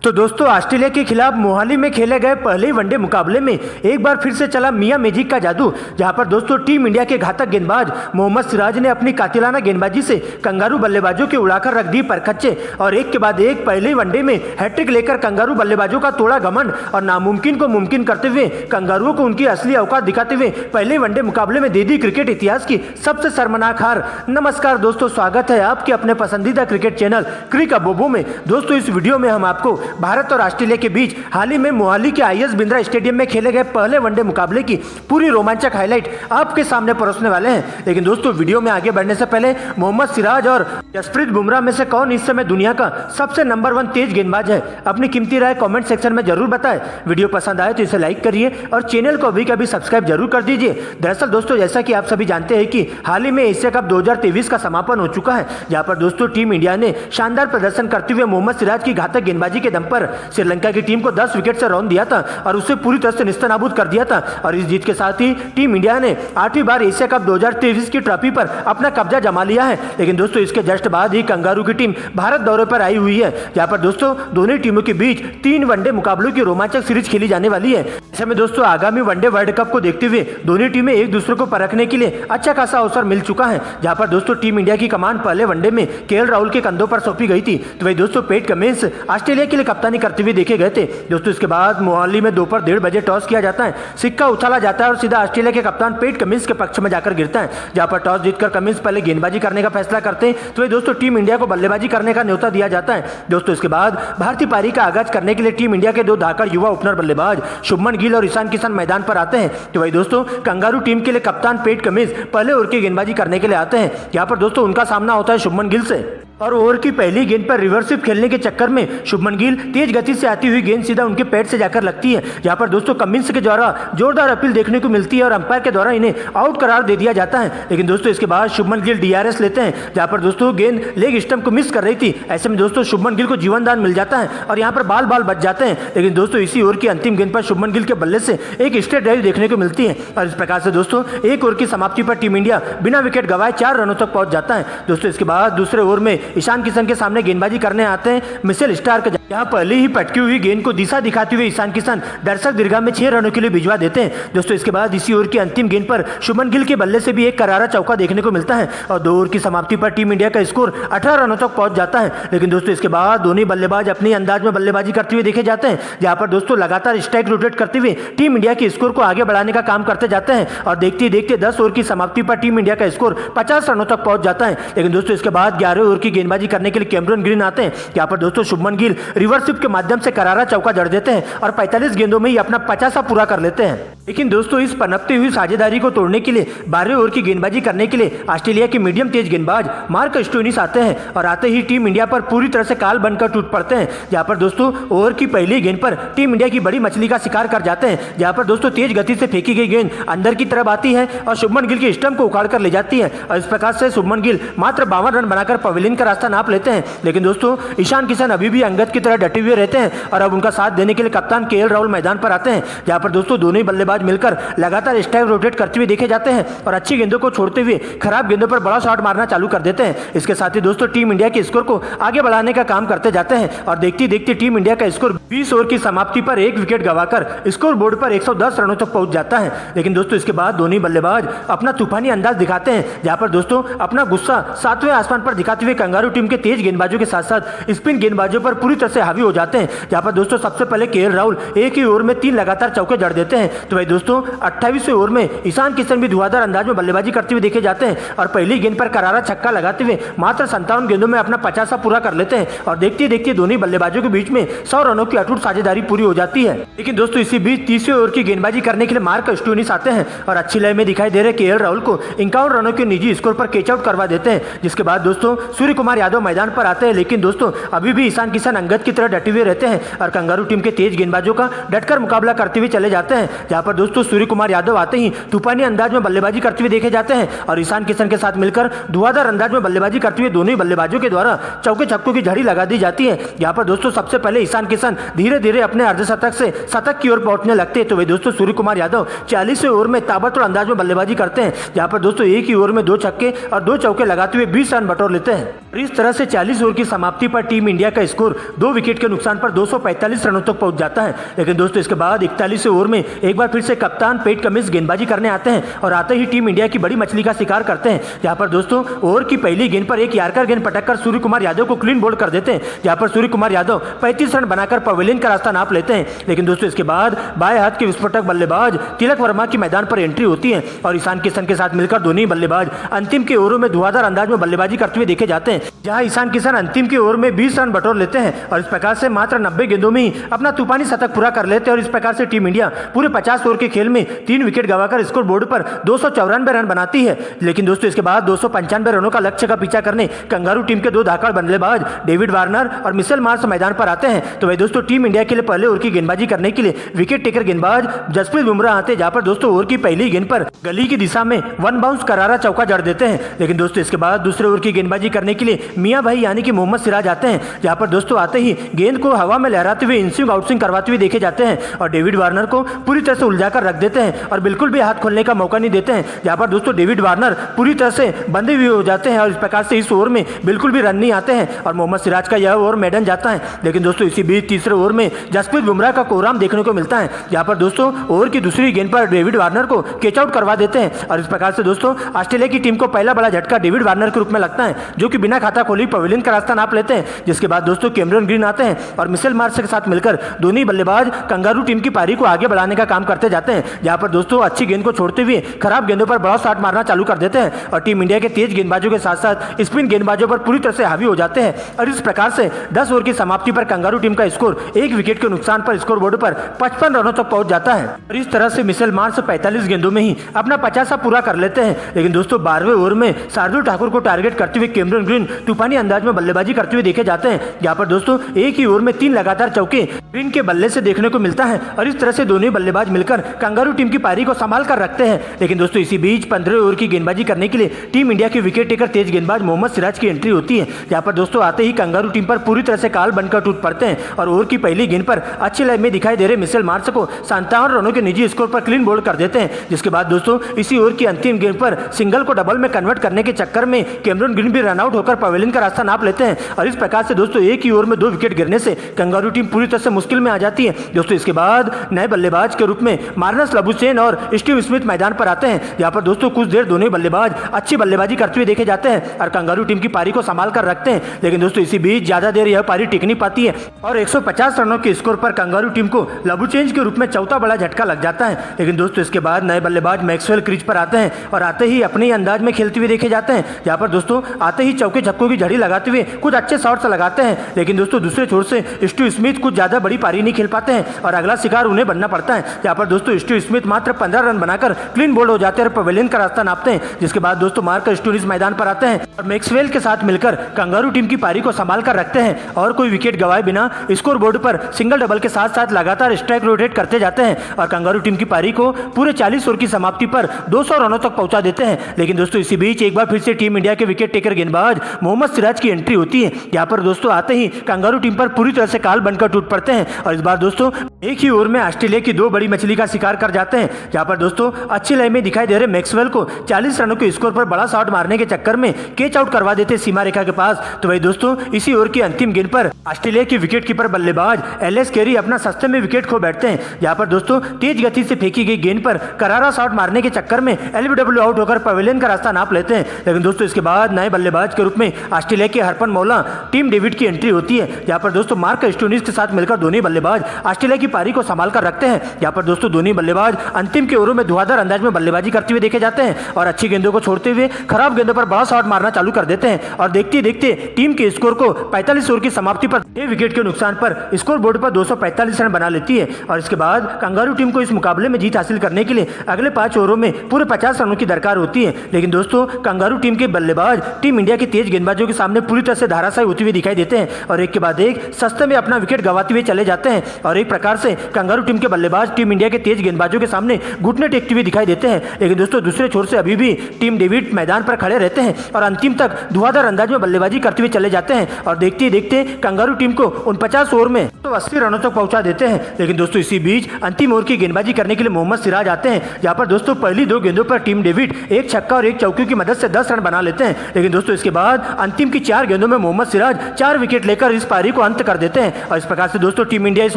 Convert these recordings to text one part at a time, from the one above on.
तो दोस्तों ऑस्ट्रेलिया के खिलाफ मोहाली में खेले गए पहले वनडे मुकाबले में एक बार फिर से चला मियां मैजिक का जादू, जहां पर दोस्तों टीम इंडिया के घातक गेंदबाज मोहम्मद सिराज ने अपनी कातिलाना गेंदबाजी से कंगारू बल्लेबाजों के उड़ाकर रख दी परखच्चे और एक के बाद एक पहले वनडे में हैट्रिक लेकर कंगारू बल्लेबाजों का तोड़ा घमंड और नामुमकिन को मुमकिन करते हुए कंगारुओं को उनकी असली औकात दिखाते हुए पहले वनडे मुकाबले में दे दी क्रिकेट इतिहास की सबसे शर्मनाक हार। नमस्कार दोस्तों, स्वागत है आपके अपने पसंदीदा क्रिकेट चैनल क्रिक अबोबो में। दोस्तों इस वीडियो में हम आपको भारत और ऑस्ट्रेलिया के बीच हाल ही में मोहाली के आईएस बिंद्रा स्टेडियम में खेले गए पहले वनडे मुकाबले की पूरी रोमांचक हाईलाइट आपके सामने परोसने वाले हैं। लेकिन दोस्तों वीडियो में आगे बढ़ने से पहले मोहम्मद सिराज और जसप्रीत बुमराह में से कौन इस समय दुनिया का सबसे नंबर 1 तेज गेंदबाज है, अपनी कीमती राय कमेंट सेक्शन में जरूर बताएं। वीडियो पसंद आए तो इसे लाइक करिए और चैनल को अभी कभी सब्सक्राइब जरूर कर दीजिए। दरअसल दोस्तों जैसा कि आप सभी जानते हैं कि हाल ही में एशिया कप 2023 का समापन हो चुका है, जहां पर दोस्तों टीम इंडिया ने शानदार प्रदर्शन करते हुए मोहम्मद सिराज की घातक गेंदबाजी के दम पर श्रीलंका की टीम को 10 विकेट से रौंद दिया था और उसे पूरी तरह से निस्तनाबूद कर दिया था। और इस जीत के साथ ही टीम इंडिया ने 8वीं बार एशिया कप 2023 की ट्रॉफी पर अपना कब्जा जमा लिया है। लेकिन दोस्तों इसके जस्ट बाद ही कंगारू की टीम भारत दौरे पर आई हुई है, जहां पर दोस्तों दोनों टीमों के बीच 3 वनडे मुकाबलों की रोमांचक सीरीज खेली जाने वाली है। ऐसे में दोस्तों आगामी वनडे वर्ल्ड कप को देखते हुए दोनों टीमें एक दूसरे को परखने के लिए अच्छा खासा अवसर मिल चुका है, जहां पर दोस्तों टीम इंडिया की कमान पहले वनडे में केएल राहुल के कंधों पर सौंपी गई थी, तो वही दोस्तों पैट कमिंस ऑस्ट्रेलिया के लिए कप्तानी करते हुए देखे गए थे। दोस्तों इसके बाद मोहाली में दोपहर 1:30 बजे टॉस किया जाता है, सिक्का उछाला जाता है और सीधा ऑस्ट्रेलिया के कप्तान पैट कमिंस के पक्ष में जाकर गिरता है, जहां पर टॉस जीतकर कमिंस पहले गेंदबाजी करने का फैसला करते हैं, तो वही दोस्तों टीम इंडिया को बल्लेबाजी करने का न्योता दिया जाता है। दोस्तों इसके बाद भारतीय पारी का आगाज करने के लिए टीम इंडिया के 2 धाकड़ युवा ओपनर बल्लेबाज शुभमन गिल और ईशान किशन मैदान पर आते हैं, तो वही दोस्तों कंगारू टीम के लिए कप्तान पैट कमिंस पहले ओवर की गेंदबाजी करने के लिए आते हैं। यहाँ पर दोस्तों उनका सामना होता है शुभमन गिल से और ओवर की पहली गेंद पर रिवर्स स्विप खेलने के चक्कर में शुभमन गिल तेज गति से आती हुई गेंद सीधा उनके पैड से जाकर लगती है, जहां पर दोस्तों कमिंस के द्वारा जोरदार अपील देखने को मिलती है और अंपायर के द्वारा इन्हें आउट करार दे दिया जाता है। लेकिन दोस्तों इसके बाद शुभमन गिल डीआरएस लेते हैं, जहां पर दोस्तों गेंद लेग स्टंप को मिस कर रही थी। ऐसे में दोस्तों शुभमन गिल को जीवन दान मिल जाता है और यहाँ पर बाल बच जाते हैं। लेकिन दोस्तों इसी ओवर की अंतिम गेंद पर शुभमन गिल के बल्ले से एक स्ट्रेट ड्राइव देखने को मिलती है और इस प्रकार से दोस्तों एक ओवर की समाप्ति पर टीम इंडिया बिना विकेट गंवाए 4 रनों तक पहुंच जाता है। दोस्तों इसके बाद दूसरे ओवर में ईशान किशन के सामने गेंदबाजी करने आते हैं मिशेल स्टार्क, यहाँ पहले ही पटकी हुई गेंद को दिशा दिखाते हुए ईशान किशन दर्शक दीर्घा में 6 रनों के लिए भिजवा देते हैं। दोस्तों इसके बाद इसी ओवर की अंतिम गेंद पर शुभमन गिल के बल्ले से भी एक करारा चौका देखने को मिलता है और 2 ओवर की समाप्ति पर टीम इंडिया का स्कोर 18 रनों तक पहुंच जाता है। लेकिन दोस्तों इसके बाद दोनों बल्लेबाज अपने अंदाज में बल्लेबाजी करते हुए देखे जाते हैं, जहां पर दोस्तों लगातार स्ट्राइक रोटेट करते हुए टीम इंडिया के स्कोर को आगे बढ़ाने का काम करते जाते हैं और देखते देखते 10 ओवर की समाप्ति पर टीम इंडिया का स्कोर 50 रनों तक पहुंच जाता है। लेकिन दोस्तों इसके बाद 11 ओवर की गेंदबाजी करने के लिए कैमरन ग्रीन आते हैं, यहाँ पर दोस्तों शुभमन गिल रिवर्स स्विप के माध्यम से करारा चौका जड़ देते हैं और 45 गेंदों में ही अपना 50वां पूरा कर लेते हैं। लेकिन दोस्तों इस पनपती हुई साझेदारी को तोड़ने के लिए 12वें ओवर की गेंदबाजी करने के लिए ऑस्ट्रेलिया के मीडियम तेज गेंदबाज मार्क स्टोइनिस आते हैं और आते ही टीम इंडिया पर पूरी तरह से काल बनकर टूट पड़ते हैं, जहां पर दोस्तों ओवर की पहली गेंद पर टीम इंडिया की बड़ी मछली का शिकार कर जाते हैं, जहां पर दोस्तों तेज गति से फेंकी गई गेंद अंदर की तरफ आती है और शुभमन गिल के स्टंप को उखाड़ कर ले जाती है और इस प्रकार से शुभमन गिल मात्र 52 रन बनाकर पवेलियन का रास्ता नाप लेते हैं। लेकिन दोस्तों ईशान किशन अभी भी अंगद की तरह डटे हुए रहते हैं और अब उनका साथ देने के लिए कप्तान केएल राहुल मैदान पर आते हैं, जहां पर दोस्तों दोनों ही बल्लेबाज मिलकर लगातार स्ट्राइक रोटेट करते हुए देखे जाते हैं और अच्छी गेंदों को छोड़ते हुए खराब गेंदों पर बड़ा शॉट मारना चालू कर देते हैं। इसके साथ ही दोस्तों टीम इंडिया के स्कोर को आगे बढ़ाने का काम करते जाते हैं और देखते देखते टीम इंडिया का स्कोर 20 ओवर की समाप्ति पर 1 विकेट गंवाकर स्कोर बोर्ड पर 110 रनों तक पहुंच जाता है। लेकिन दोस्तों इसके बाद दोनों बल्लेबाज अपना तूफानी अंदाज दिखाते हैं, जहां पर दोस्तों अपना गुस्सा 7वें आसमान पर दिखाते हुए कंगारू टीम के तेज गेंदबाजों के साथ साथ स्पिन गेंदबाजों पर पूरी तरह से हावी हो जाते हैं, जहां पर दोस्तों सबसे पहले केएल राहुल एक ही ओवर में 3 लगातार चौके जड़ देते हैं, तो भाई दोस्तों 28वें ओवर में ईशान किशन भी धुआंधार अंदाज में बल्लेबाजी करते हुए देखे जाते हैं और पहली गेंद पर करारा छक्का लगाते हुए मात्र 57 गेंदों में अपना 50वां पूरा कर लेते हैं और देखते देखते दोनों बल्लेबाजों के बीच में 100 रनों की अटूट साझेदारी पूरी हो जाती है। लेकिन दोस्तों इसी बीच 30वें ओवर की गेंदबाजी करने के लिए मार्क स्टोइनिस आते हैं और अच्छी लय में दिखाई दे रहे केएल राहुल को 51 रनों के निजी स्कोर पर कैच आउट करवा देते हैं, जिसके बाद दोस्तों सूर्य कुमार यादव मैदान पर आते हैं। लेकिन दोस्तों अभी भी ईशान किशन अंगद की तरह डटे हुए रहते हैं और कंगारू टीम के तेज गेंदबाजों का डटकर मुकाबला करते हुए चले जाते हैं, जहां पर दोस्तों सूर्य कुमार यादव आते ही तूफानी अंदाज में बल्लेबाजी करते हुए देखे जाते हैं और ईशान किशन के साथ मिलकर धुआंधार अंदाज में बल्लेबाजी करते हुए दोनों ही बल्लेबाजों के द्वारा चौके छक्कों की झड़ी लगा दी जाती है। यहाँ पर दोस्तों सबसे पहले ईशान किशन धीरे धीरे अपने अर्धशतक से शतक की ओर पहुंचने लगते हैं, तो वही दोस्तों सूर्य कुमार यादव 40वें ओवर में ताबड़तोड़ अंदाज में बल्लेबाजी करते हैं, जहां पर दोस्तों एक ही ओवर में 2 छक्के और 2 चौके लगाते हुए 20 रन बटोर लेते हैं। इस तरह से 40 ओवर की समाप्ति पर टीम इंडिया का स्कोर 2 2 विकेट के नुकसान पर 245 रनों तक पहुंच जाता है। लेकिन दोस्तों इसके बाद 41वें ओवर में एक बार फिर से कप्तान पैट कमिंस गेंदबाजी करने आते हैं और आते ही टीम इंडिया की बड़ी मछली का शिकार करते हैं। जहां पर दोस्तों ओवर की पहली गेंद पर एक यार्कर गेंद पटककर सूर्य कुमार यादव को क्लीन बोल्ड कर देते हैं, जहां पर सूर्य कुमार यादव 35 रन बनाकर पवेलियन का रास्ता नाप लेते हैं। लेकिन दोस्तों इसके बाद बाएं हाथ के विस्फोटक बल्लेबाज तिलक वर्मा की मैदान पर एंट्री होती है और ईशान किशन के साथ मिलकर दोनों ही बल्लेबाज अंतिम के ओवरों में धुआंधार अंदाज में बल्लेबाजी करते हुए देखे जाते हैं, जहां ईशान किशन अंतिम के ओवर में 20 रन बटोर लेते हैं और इस प्रकार से मात्र 90 गेंदों में ही अपना तूफानी शतक पूरा कर लेते हैं। और इस प्रकार से टीम इंडिया पूरे 50 ओवर के खेल में 3 विकेट गंवाकर स्कोर बोर्ड पर 294 रन बनाती है। लेकिन दोस्तों इसके बाद 295 रनों का लक्ष्य का पीछा करने कंगारू टीम के 2 धाकड़ बल्लेबाज डेविड वार्नर और मिशेल मार्श मैदान पर आते हैं। तो वही दोस्तों टीम इंडिया के लिए पहले ओवर की गेंदबाजी करने के लिए विकेट टेकर गेंदबाज जसप्रीत बुमराह आते हैं, जहां पर दोस्तों ओवर की पहली गेंद पर गली की दिशा में 1 बाउंस करारा चौका जड़ देते हैं। लेकिन दोस्तों इसके बाद दूसरे ओवर की गेंदबाजी करने के लिए मियां भाई यानी कि मोहम्मद सिराज आते हैं, जहां पर दोस्तों आते ही गेंद को हवा में लहराते हुए इनस्विंग आउटस्विंग करवाते हुए देखे जाते हैं और डेविड वार्नर को पूरी तरह से उलझाकर रख देते हैं और बिल्कुल भी हाथ खोलने का मौका नहीं देते हैं, जहां पर दोस्तों डेविड वार्नर पूरी तरह से बंधे हुए हो जाते हैं और इस प्रकार से इस ओवर में बिल्कुल भी रन नहीं आते हैं और मोहम्मद सिराज का यह ओवर मैडन जाता है। लेकिन दोस्तों इसी बीच तीसरे ओवर में जसप्रीत बुमराह का कोहराम देखने को मिलता है, जहां पर दोस्तों ओवर की दूसरी गेंद पर डेविड वार्नर को कैच आउट करवा देते हैं और इस प्रकार से दोस्तों ऑस्ट्रेलिया की टीम को पहला बड़ा झटका डेविड वार्नर के रूप में लगता है, जो कि बिना खाता खोले पवेलियन का रास्ता नाप लेते हैं। जिसके बाद दोस्तों कैमरन ग्रीन आते हैं और मिशेल मार्श के साथ मिलकर दोनों बल्लेबाज कंगारू टीम की पारी को आगे बढ़ाने का काम करते जाते हैं, जहां पर दोस्तों अच्छी गेंद को छोड़ते हुए खराब गेंदों पर बड़ा शॉट मारना चालू कर देते हैं और टीम इंडिया के तेज गेंदबाजों के साथ साथ स्पिन गेंदबाजों पर पूरी तरह से हावी हो जाते हैं और इस प्रकार से 10 ओवर की समाप्ति पर कंगारू टीम का स्कोर 1 विकेट के नुकसान पर स्कोर बोर्ड पर 55 रनों तक पहुंच जाता है और इस तरह से मिशेल मार्श 45 गेंदों में ही अपना 50 पूरा कर लेते हैं। लेकिन दोस्तों 12वें ओवर में शार्दुल ठाकुर को टारगेट करते हुए कैमरन ग्रीन तूफानी अंदाज में बल्लेबाजी करते हुए देखे जाते हैं, जहां पर दोस्तों एक ही ओवर में 3 लगातार चौके ग्रीन के बल्ले से देखने को मिलता है और इस तरह से दोनों बल्लेबाज मिलकर कंगारू टीम की पारी को संभाल कर रखते हैं। लेकिन दोस्तों इसी बीच 15वें ओवर की गेंदबाजी करने के लिए टीम इंडिया के विकेट टेकर तेज गेंदबाज मोहम्मद सिराज की एंट्री होती है, जहां पर दोस्तों आते ही कंगारू टीम पर पूरी तरह से काल बनकर टूट पड़ते हैं और ओवर की पहली गेंद पर अच्छी लाइन में दिखाई दे रहे मिशेल मार्श को 57 रनों के निजी स्कोर पर क्लीन बोल्ड कर देते हैं। जिसके बाद दोस्तों इसी ओवर की अंतिम गेंद पर सिंगल को डबल में कन्वर्ट करने के चक्कर में कैमरन ग्रीन भी रनआउट होकर पवेलियन का रास्ता नाप लेते हैं और इस प्रकार से दोस्तों एक ही ओवर में 2 विकेट गिरने से कंगारू टीम पूरी तरह से मुश्किल में आ जाती है। दोस्तों इसके बाद नए बल्लेबाज के रूप में मार्नस लबुशेन और स्टीव स्मिथ मैदान पर आते हैं, जहां पर दोस्तों कुछ देर दोनों बल्लेबाज अच्छी बल्लेबाजी करते हुए देखे जाते हैं और कंगारू टीम की पारी को संभाल कर रखते हैं। लेकिन दोस्तों इसी बीच ज्यादा देर यह पारी टिक नहीं पाती है और 150 रनों के स्कोर पर कंगारू टीम को लबुशेन के रूप में चौथा बड़ा झटका लग जाता है। लेकिन दोस्तों इसके बाद नए बल्लेबाज मैक्सवेल क्रीज पर आते हैं और आते ही अपने ही अंदाज में खेलते हुए देखे जाते हैं, जहां पर दोस्तों आते ही चौके छक्कों की झड़ी लगाते हुए कुछ अच्छे शॉट्स लगाते हैं। लेकिन दोस्तों दूसरे छोर से स्टीव स्मिथ कुछ ज्यादा बड़ी पारी नहीं खेल पाते हैं और अगला शिकार उन्हें बनना पड़ता है, जहां पर दोस्तों स्टीव स्मिथ मात्र 15 रन बनाकर क्लीन बोल्ड हो जाते हैं और पवेलियन का रास्ता नापते हैं। जिसके बाद दोस्तों मार्कस स्टोनिस मैदान पर आते हैं और मैक्सवेल के साथ मिलकर कंगारू टीम की पारी को संभाल कर रखते हैं और कोई विकेट गंवाए बिना स्कोर बोर्ड पर सिंगल डबल के साथ साथ लगातार स्ट्राइक रोटेट करते जाते हैं और कंगारू टीम की पारी को पूरे 40 ओवर की समाप्ति पर 200 रनों तक पहुंचा देते हैं। लेकिन दोस्तों इसी बीच एक बार फिर से टीम इंडिया के विकेट टेकर गेंदबाज मोहम्मद सिराज की एंट्री होती है, यहाँ पर दोस्तों आते ही कंगारू टीम पर पूरी तरह से काल बनकर टूट पड़ते हैं और इस बार दोस्तों एक ही ओवर में ऑस्ट्रेलिया की 2 बड़ी मछली का शिकार कर जाते हैं, जहां पर दोस्तों अच्छी लाइन में दिखाई दे रहे मैक्सवेल को 40 रनों के स्कोर पर बड़ा शॉट मारने के चक्कर में कैच आउट करवा देते सीमा रेखा के पास। तो वही दोस्तों इसी ओवर की अंतिम गेंद पर ऑस्ट्रेलिया के विकेट कीपर बल्लेबाज एलएस कैरी अपना सस्ते में विकेट खो बैठते हैं, जहां पर दोस्तों तेज गति से फेंकी गई गेंद पर करारा शॉट मारने के चक्कर में एलबीडब्ल्यू आउट होकर पवेलियन का रास्ता नाप लेते हैं। लेकिन दोस्तों इसके बाद नए बल्लेबाज के रूप में ऑस्ट्रेलिया के हरपन मौला टीम डेविड की एंट्री होती है, जहां पर दोस्तों मार्कस स्टोनिस के साथ मिलकर दोनों बल्लेबाज ऑस्ट्रेलिया की पारी को संभाल कर रखते हैं, जहां पर दोस्तों दोनों बल्लेबाज अंतिम के ओवरों में धुआंधार अंदाज में बल्लेबाजी करते हुए देखे जाते हैं और अच्छी गेंदों को छोड़ते हुए खराब गेंदों पर बड़ा शॉट मारना चालू कर देते हैं और देखते देखते टीम के स्कोर को 45 ओवर की समाप्ति पर 6 विकेट के नुकसान पर स्कोर बोर्ड पर 245 रन बना लेती है और इसके बाद कंगारू टीम को इस मुकाबले में जीत हासिल करने के लिए अगले 5 ओवरों में पूरे 50 रनों की दरकार होती है। लेकिन दोस्तों कंगारू टीम के बल्लेबाज टीम इंडिया के तेज गेंदबाजों के सामने पूरी तरह से धाराशायी होते हुए दिखाई देते हैं और एक के बाद एक सस्ते में अपना विकेट गंवाते हुए चले जाते हैं और एक प्रकार से कंगारू टीम के बल्लेबाज टीम इंडिया के तेज गेंदबाजों के सामने घुटने टेकते हुए दिखाई देते हैं। लेकिन दोस्तों दूसरे छोर से अभी भी टीम डेविड मैदान पर खड़े रहते हैं और अंतिम तक धुआंधार अंदाज में बल्लेबाजी करते हुए चले जाते हैं और देखते ही देखते कंगारू टीम को 49 ओवर में 80 रनों तक पहुंचा देते हैं। लेकिन दोस्तों इसी बीच अंतिम ओवर की गेंदबाजी करने के लिए मोहम्मद सिराज आते हैं, जहां पर दोस्तों पहली 2 गेंदों पर टीम डेविड एक छक्का और एक चौके की मदद से 10 रन बना लेते हैं। लेकिन दोस्तों इसके बाद अंतिम की 4 गेंदों में मोहम्मद सिराज 4 विकेट लेकर इस पारी को अंत कर देते हैं और इस प्रकार से दोस्तों टीम इंडिया इस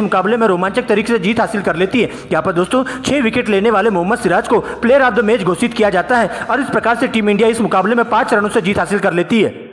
मुकाबले में रोमांचक तरीके से जीत हासिल कर लेती है। यहाँ पर दोस्तों 6 विकेट लेने वाले मोहम्मद सिराज को प्लेयर ऑफ द मैच घोषित किया जाता है और इस प्रकार से टीम इंडिया इस मुकाबले में 5 रनों से जीत हासिल कर लेती है।